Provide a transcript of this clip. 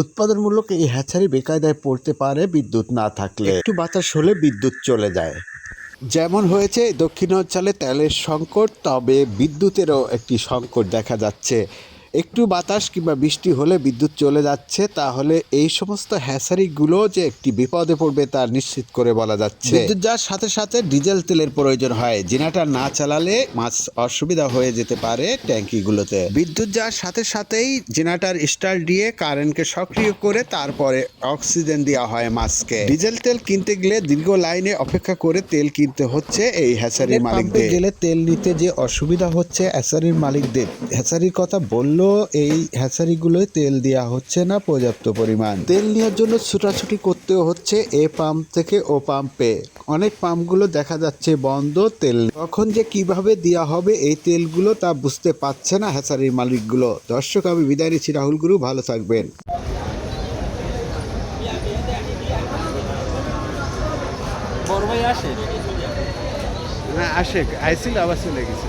উৎপাদনমূলক এই হ্যাচারি বেকায়দায় পড়তে পারে বিদ্যুৎ না থাকলে। একটু বাতাস হলে বিদ্যুৎ চলে যায়। যেমন হয়েছে দক্ষিণাঞ্চলে তেলের সংকট, তবে বিদ্যুতেরও একটি সংকট দেখা যাচ্ছে। একটু বাতাস কিংবা বৃষ্টি হলে বিদ্যুৎ চলে যাচ্ছে, তাহলে এই সমস্ত হ্যাচারিগুলো যে একটি বিপদে পড়বে তা নিশ্চিত করে বলা যাচ্ছে। বিদ্যুৎ যাওয়ার সাথে সাথে ডিজেল তেলের প্রয়োজন হয়, জেনারেটর না চালালে মাছ অসুবিধা হয়ে যেতে পারে ট্যাঙ্কিগুলোতে। বিদ্যুৎ যাওয়ার সাথে সাথেই জেনারেটর স্টার্ট দিয়ে কারেন্টকে সক্রিয় করে তারপরে অক্সিজেন দেওয়া হয় মাছকে। ডিজেল তেল কিনতে গেলে দীর্ঘ লাইনে অপেক্ষা করে তেল কিনতে হচ্ছে এই হ্যাচারির মালিকদের। গেলে তেল নিতে যে অসুবিধা হচ্ছে হ্যাচারির মালিকদের। হ্যাচারির কথা বললো এই হ্যাচারিগুলোয় তেল দেওয়া হচ্ছে না পর্যাপ্ত পরিমাণ। তেল নেওয়ার জন্য ছুটাছুটি করতেও হচ্ছে এ পাম্প থেকে ও পাম্পে। অনেক পাম্পগুলো দেখা যাচ্ছে বন্ধ, তেল কখন যে কিভাবে দেওয়া হবে এই তেলগুলো তা বুঝতে পারছে না হ্যাচারির মালিকগুলো। দর্শক, আমি বিদায় নিচ্ছি, রাহুল গুরু, ভালো থাকবেন। বড় ভাই আসে হ্যাঁ আসে, আইসিল আবার চলে গেছে।